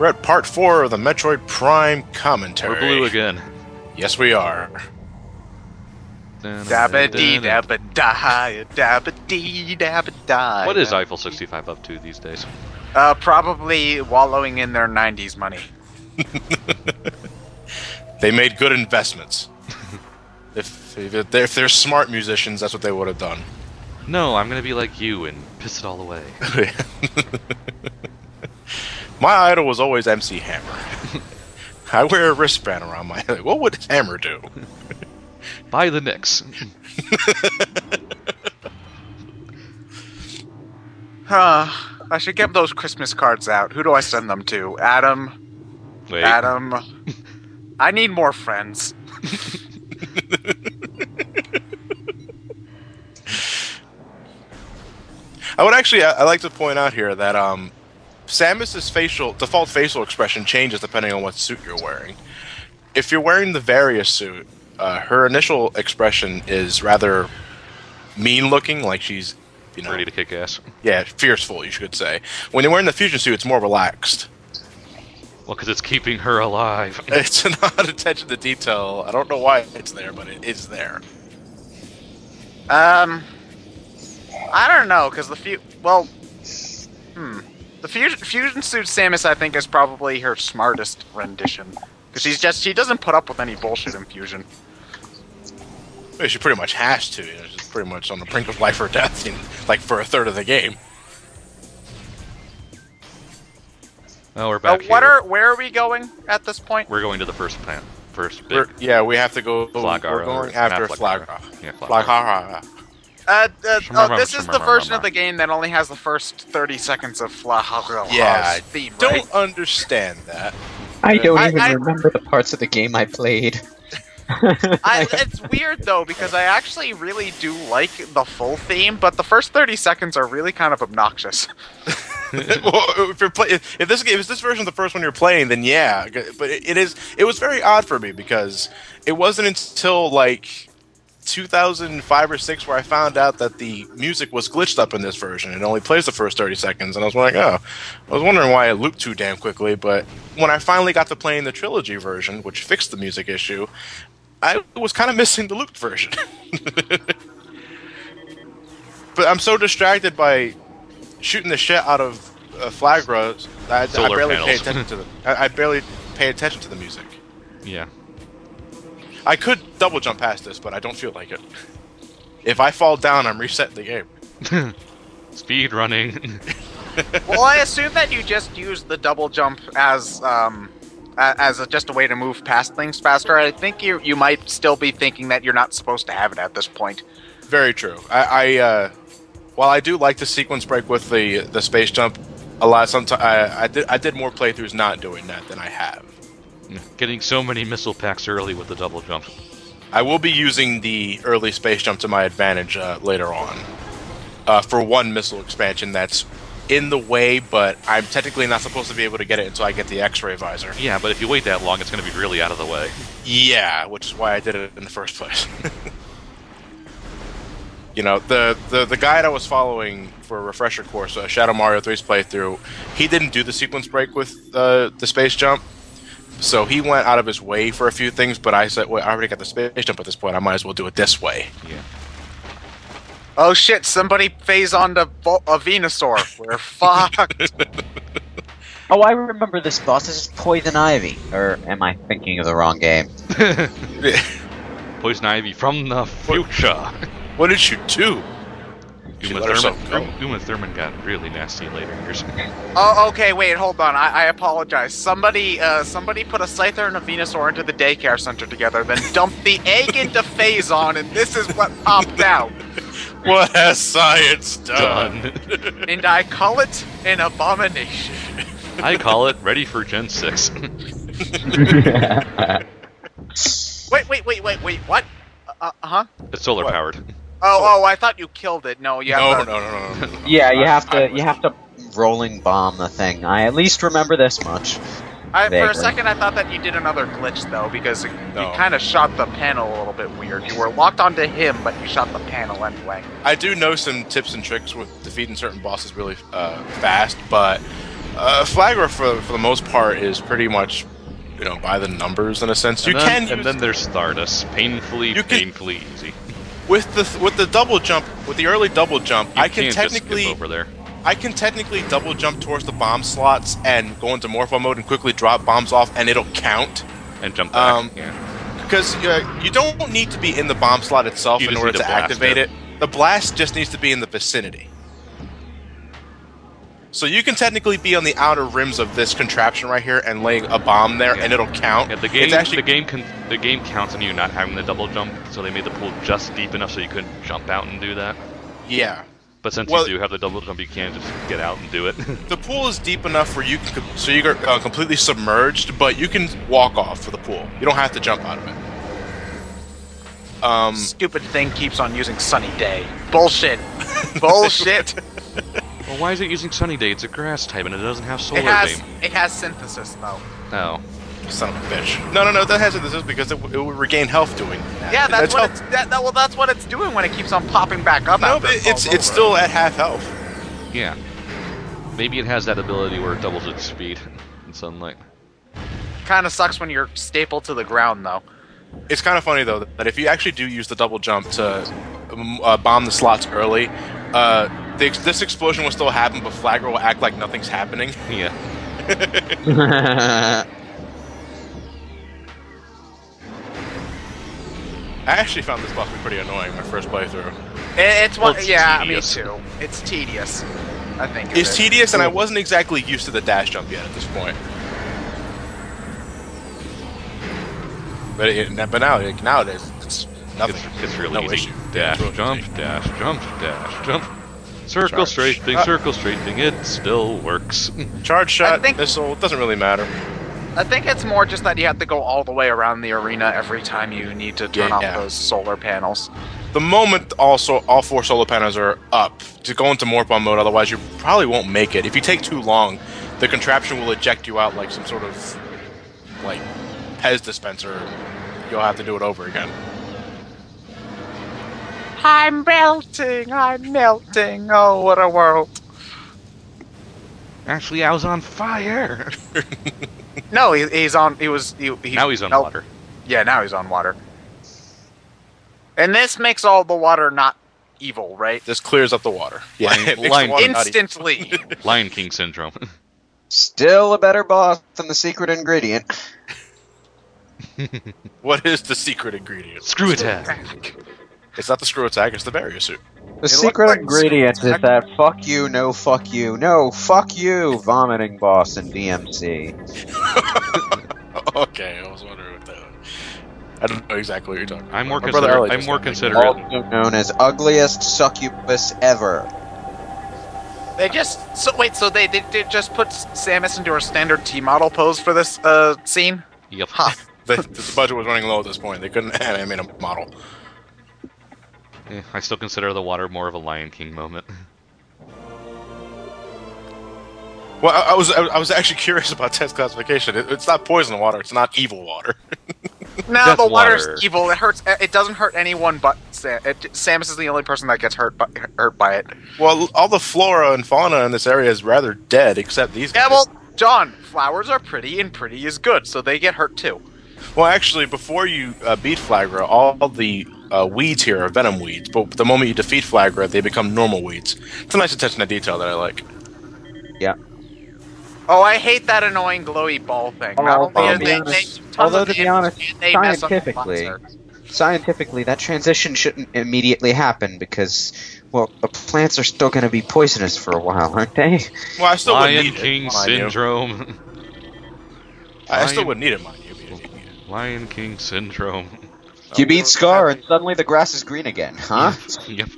We're at part 4 of the Metroid Prime commentary. We're blue again. Yes, we are. Dabba-dee, dabba-die, dabba-dee, dabba-die. What is Eiffel 65 up to these days? Probably wallowing in their 90s money. They made good investments. if they're smart musicians, that's what they would have done. No, I'm gonna be like you and piss it all away. My idol was always MC Hammer. I wear a wristband around my head. What would Hammer do? Buy the Knicks. I should get those Christmas cards out. Who do I send them to? Adam? Wait. Adam? I need more friends. I like to point out here that Samus's default facial expression changes depending on what suit you're wearing. If you're wearing the Various suit, her initial expression is rather mean-looking, like she's, ready to kick ass. Yeah, fearful, you should say. When you're wearing the fusion suit, it's more relaxed. Well, because it's keeping her alive. It's an odd attention to detail. I don't know why it's there, but it is there. I don't know, because the fusion suit Samus, I think, is probably her smartest rendition. Because she doesn't put up with any bullshit in fusion. Well, she pretty much has to. She's pretty much on the brink of life or death, like for a third of the game. Oh, we're back here. Where are we going at this point? We're going to the first plant. We have to go. Flaahgra, we're going after Flaahgra. Yeah, Flaahgra. This is the version of the game that only has the first 30 seconds of Flaahgra theme, right? Don't understand that. I don't even remember the parts of the game I played. It's weird though, because I actually really do like the full theme, but the first 30 seconds are really kind of obnoxious. Well, if this version is the first one you're playing, then yeah. But it was very odd for me because it wasn't until like 2005 or 6 where I found out that the music was glitched up in this version. It only plays the first 30 seconds, and I was like, I was wondering why it looped too damn quickly. But when I finally got to playing the trilogy version, which fixed the music issue, I was kind of missing the looped version. But I'm so distracted by shooting the shit out of Flaahgra, I barely pay attention to I barely pay attention to the music. Yeah. I could double jump past this, but I don't feel like it. If I fall down, I'm resetting the game. Speed running. Well, I assume that you just use the double jump as just a way to move past things faster. I think you might still be thinking that you're not supposed to have it at this point. Very true. While I do like the sequence break with the space jump a lot, sometimes I did more playthroughs not doing that than I have. Getting so many missile packs early with the double jump. I will be using the early space jump to my advantage later on for one missile expansion that's in the way, but I'm technically not supposed to be able to get it until I get the X-ray visor. Yeah, but if you wait that long, it's going to be really out of the way. Yeah, which is why I did it in the first place. The guide I was following for a refresher course, Shadow Mario 3's playthrough, he didn't do the sequence break with the space jump. So he went out of his way for a few things, but I said, well, I already got the space jump at this point, I might as well do it this way. Yeah. Oh shit, somebody phase onto a Venusaur. We're fucked. Oh, I remember this boss. This is Poison Ivy. Or am I thinking of the wrong game? Poison Ivy from the future. What did you do? Uma Thurman got really nasty later years. Oh, okay, wait, hold on. I apologize. Somebody put a Scyther and a Venusaur into the daycare center together, then dumped the egg into Phazon, and this is what popped out. What has science done? And I call it an abomination. I call it ready for Gen 6. Wait, what? It's solar powered. Oh, I thought you killed it. No, you have No. Yeah, you have to rolling bomb the thing. I at least remember this much. For a second, I thought that you did another glitch, though, because you kind of shot the panel a little bit weird. You were locked onto him, but you shot the panel anyway. I do know some tips and tricks with defeating certain bosses really fast, but Flaahgra for the most part is pretty much, by the numbers in a sense. And then there's Stardust, painfully easy. With the double jump, with the early double jump, You I can can't just technically skip over there. I can technically double jump towards the bomb slots and go into Morpho mode and quickly drop bombs off, and it'll count. And jump back. Because you don't need to be in the bomb slot itself You in just order need to to blast activate it. it. The blast just needs to be in the vicinity. So you can technically be on the outer rims of this contraption right here and lay a bomb there, and it'll count. Yeah, the game counts on you not having the double jump, so they made the pool just deep enough so you couldn't jump out and do that. Yeah. But since you do have the double jump, you can just get out and do it. The pool is deep enough where you're completely submerged, but you can walk off for the pool. You don't have to jump out of it. Stupid thing keeps on using Sunny Day. Bullshit. Bullshit. Well, why is it using Sunny Day? It's a grass type and it doesn't have solar beam. It has synthesis though. Oh. Son of a bitch. No, that has this is because it will regain health doing that. Yeah, that's what it's doing when it keeps on popping back up. No, but it's still at half health. Yeah. Maybe it has that ability where it doubles its speed in sunlight. Kind of sucks when you're stapled to the ground though. It's kind of funny though that if you actually do use the double jump to bomb the slots early, this explosion will still happen, but Flaagra will act like nothing's happening. Yeah. I actually found this boss to be pretty annoying my first playthrough. It's one. Well, it's yeah, tedious. me too. It's tedious. I think It's tedious, and I wasn't exactly used to the dash jump yet at this point. But nowadays, it's nothing. It's really no easy. issue. Dash, It's really jump, easy. dash, jump, dash, jump. Circle, Charge. straight thing, circle, straight thing. It still works. Charge shot, think- missile, it doesn't really matter. I think it's more just that you have to go all the way around the arena every time you need to turn off Yeah. those solar panels. The moment also all 4 solar panels are up, to go into Morpho mode, otherwise you probably won't make it. If you take too long, the contraption will eject you out like some sort of, like, Pez dispenser. You'll have to do it over again. I'm melting, oh what a world. Actually, I was on fire. No, he's on, he's Now he's on no, water. Yeah, now he's on water. And this makes all the water not evil, right? This clears up the water. Yeah, it makes the Lion water King. not evil. Instantly. Lion King syndrome. Still a better boss than the secret ingredient. What is the secret ingredient? Screw attack. It's not the screw attack, it's the barrier suit. The secret like ingredient is secret- that fuck you, no fuck you, no fuck you vomiting boss in DMC. Okay, I was wondering what that was. I don't know exactly what you're talking about. I'm more My brother considerate. Ellie I'm just more got me. considerate. Also known as ugliest succubus ever. They just so they just put Samus into her standard T model pose for this scene. Yep. Huh. The budget was running low at this point. They couldn't animate a model. I still consider the water more of a Lion King moment. Well, I was actually curious about Ted's classification. It's not poison water. It's not evil water. No, That's the water's water. evil. It hurts. It doesn't hurt anyone but Samus is the only person that gets hurt by it. Well, all the flora and fauna in this area is rather dead, except these guys. Yeah, well, John, flowers are pretty, and pretty is good, so they get hurt too. Well, actually, before you beat Flaagra, all the weeds here are venom weeds. But the moment you defeat Flaagra, they become normal weeds. It's a nice attention to detail that I like. Yeah. Oh, I hate that annoying glowy ball thing. Not only to be honest, they mess up the scientifically, monster. scientifically, that transition shouldn't immediately happen because, well, the plants are still going to be poisonous for a while, aren't they? Well, I still wouldn't Lion need King it, mind you. syndrome. I still Lion- wouldn't need it, mind you. Lion King syndrome. You beat Scar and suddenly the grass is green again, huh? Yep.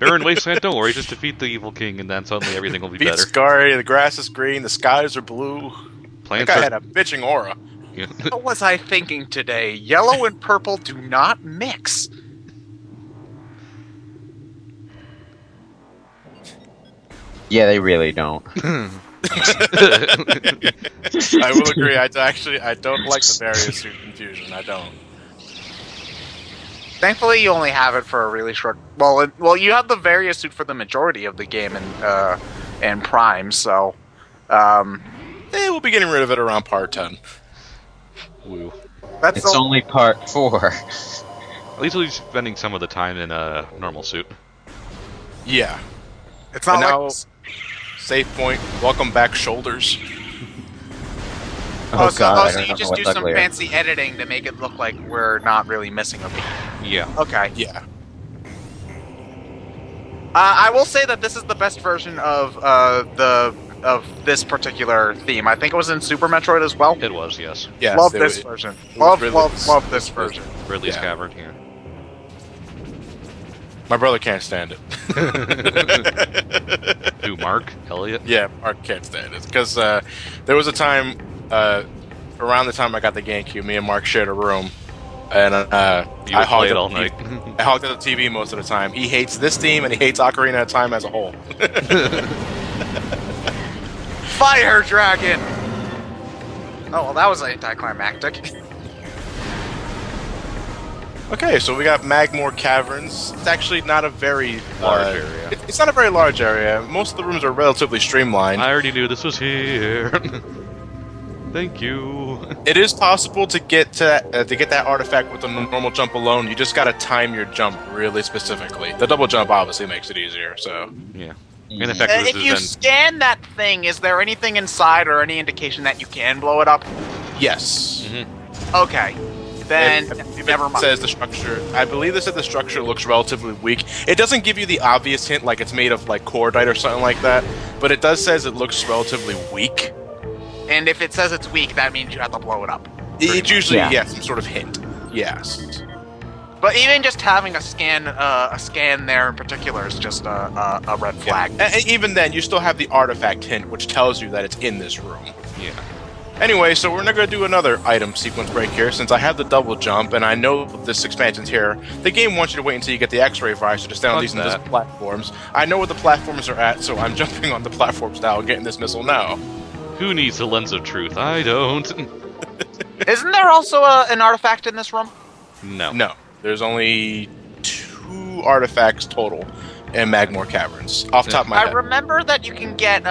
Baron Wasteland, don't worry, just defeat the evil king and then suddenly everything will be Beat better. Scary, the grass is green, the skies are blue. That Plants guy are... had a bitching aura. Yeah. What was I thinking today? Yellow and purple do not mix. Yeah, they really don't. I will agree. I don't like the various suit confusion. I don't. Thankfully, you only have it for a really short. Well, you have the various suit for the majority of the game in Prime, so We'll be getting rid of it around part 10. Woo. It's only part 4. At least he'll be spending some of the time in a normal suit. Yeah. It's not And like. now, save point. Welcome back, shoulders. Oh, God, I so don't you know just what do some uglier. fancy editing to make it look like we're not really missing a beat. Yeah. Okay. Yeah. I will say that this is the best version of this particular theme. I think it was in Super Metroid as well. It was, yes. Yes, Love it this was- version. it was Love this version. Ridley's Yeah. Cavern here. My brother can't stand it. Who, Mark? Elliot? Yeah, Mark can't stand it. Because there was a time, around the time I got the GameCube, me and Mark shared a room. And You I would play it up all the night. TV I hogged at the TV most of the time. He hates this theme, and he hates Ocarina of Time as a whole. Fire Dragon! Oh, well, that was anticlimactic. Okay, so we got Magmoor Caverns. It's actually not a very Large area. It's not a very large area. Most of the rooms are relatively streamlined. I already knew this was here. Thank you. It is possible to get that artifact with the normal jump alone. You just gotta time your jump really specifically. The double jump obviously makes it easier. So Yeah. And the fact that If this you is scan that thing, is there anything inside or any indication that you can blow it up? yes, Okay. Then, never It mind. says the structure. I believe this said the structure looks relatively weak. It doesn't give you the obvious hint like it's made of like cordite or something like that, but it does says it looks relatively weak. And if it says it's weak, that means you have to blow it up. It's usually Yeah. some sort of hint. Yes. But even just having a scan there in particular is just a red flag. And even then, you still have the artifact hint, which tells you that it's in this room. yeah. Anyway, so we're not going to do another item sequence break here, since I have the double jump, and I know this expansion's here. The game wants you to wait until you get the X-ray visor to stand on Fuck these that. invisible platforms. I know where the platforms are at, so I'm jumping on the platforms now and getting this missile now. Who needs the lens of truth? I don't. Isn't there also an artifact in this room? No. No, there's only 2 artifacts total in Magmoor Caverns. Off the top of my I head. remember that you can get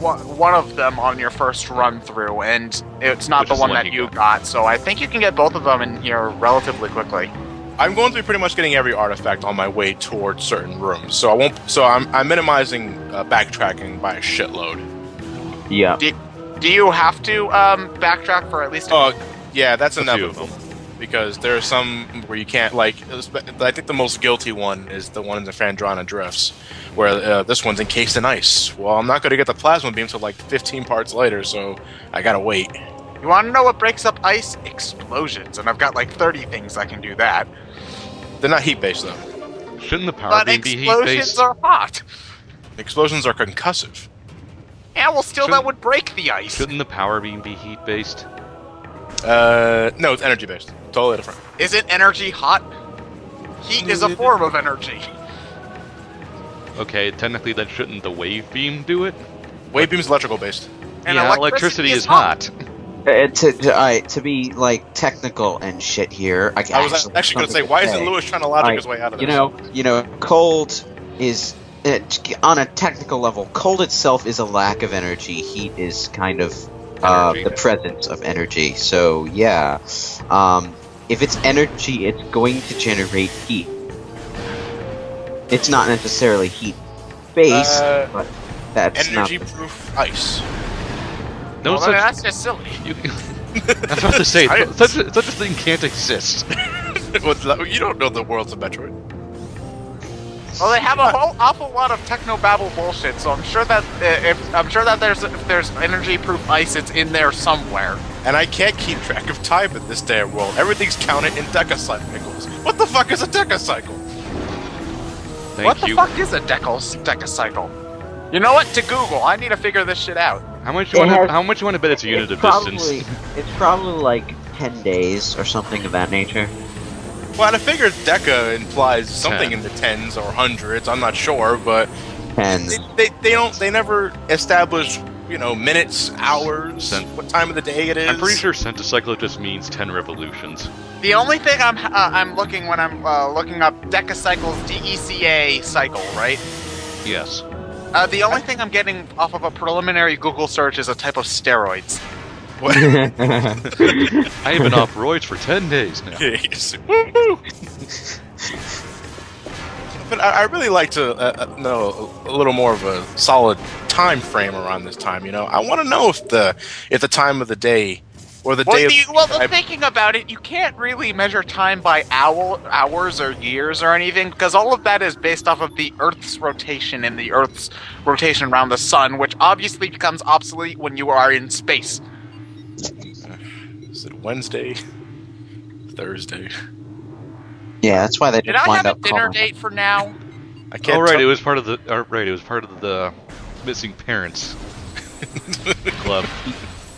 one of them on your first run through, and it's not Which the is one the one that you you got. So I think you can get both of them in here relatively quickly. I'm going to be pretty much getting every artifact on my way towards certain rooms, so I won't. So I'm minimizing backtracking by a shitload. Yeah. Do you have to backtrack for at least? Oh, yeah, that's A few of inevitable. them. Because there are some where you can't, like, I think the most guilty one is the one in the Fandrana Drifts, where this one's encased in ice. Well, I'm not going to get the plasma beam till like 15 parts later, so I gotta wait. You want to know what breaks up ice? Explosions, and I've got like 30 things that can do that. They're not heat-based, though. Shouldn't the power But beam be explosions heat-based? are hot. Explosions are concussive. Yeah, well, still that Shouldn't- would break the ice. Shouldn't the power beam be heat-based? No, it's energy-based. Totally different. Isn't energy hot? Heat is a form of energy. Okay, technically then shouldn't the wave beam do it? Wave beam's electrical-based. And yeah, electricity is hot. To be like technical and shit here, I was actually going to say, why isn't Lewis trying to logic his way out of this? You know, cold is on a technical level. Cold itself is a lack of energy. Heat is kind of Energy. the presence of energy. So yeah, if it's energy, it's going to generate heat. It's not necessarily heat based, but that's not. Energy-proof ice. No Well, such. that's just silly. You, I was about to say, such a thing can't exist. You don't know the worlds of Metroid. Well, they have a whole awful lot of technobabble bullshit, so I'm sure that if there's energy-proof ice, it's in there somewhere. And I can't keep track of time in this damn world. Everything's counted in decacycles. What the fuck is a decacycle? Thank What the you. fuck is a decacycle? You know what? To Google, I need to figure this shit out. How much you It want? has- How much you want to bet it's a unit of probably, distance? It's probably like 10 days or something of that nature. Well, I figured deca implies something 10. in the tens or hundreds. I'm not sure, but 10. they never establish, minutes, hours, Cent- what time of the day it is. I'm pretty sure centicycle just means 10 revolutions. The only thing I'm looking when I'm looking up decacycles, DECA cycle, right? Yes. The only thing I'm getting off of a preliminary Google search is a type of steroids. What? I have been off roids for 10 days now. Yes. Woo-hoo! But I really like to know a little more of a solid time frame around this time. You know, I want to know if the time of the day or the day. Thinking about it, you can't really measure time by hours or years or anything, because all of that is based off of the Earth's rotation and the Earth's rotation around the sun, which obviously becomes obsolete when you are in space. Is it Wednesday? Thursday? Yeah, that's why they Did just I wind have a up dinner calling date for now? I can't. Oh right, tell- it was part of the. Right, it was part of the missing parents club.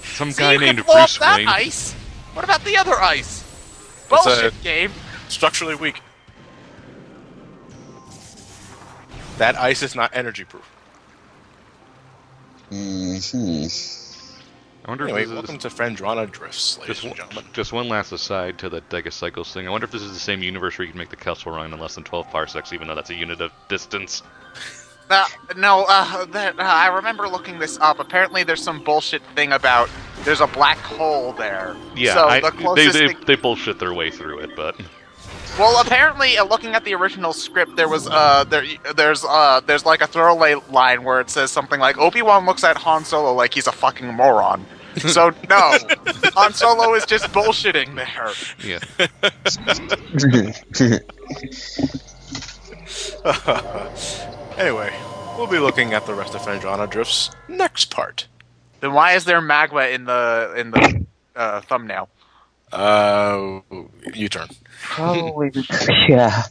Some See, guy you named can blow up Bruce that Wayne. ice. What about the other ice? It's Bullshit game. Structurally weak. That ice is not energy proof. I wonder Anyway, if this welcome is to Fendrana Drifts, ladies and gentlemen. just one last aside to the Degacycles thing. I wonder if this is the same universe where you can make the Kessel Run in less than 12 parsecs, even though that's a unit of distance. I remember looking this up. Apparently, there's some bullshit thing about there's a black hole there. Yeah, so the closest they bullshit their way through it, but Well, apparently, looking at the original script, there was there's like a throwaway line where it says something like Obi-Wan looks at Han Solo like he's a fucking moron. So no, Han Solo is just bullshitting there. yeah. Anyway, we'll be looking at the rest of Fendrana Drifts next part. Then why is there magma in the thumbnail? U-turn. Probably. Yeah.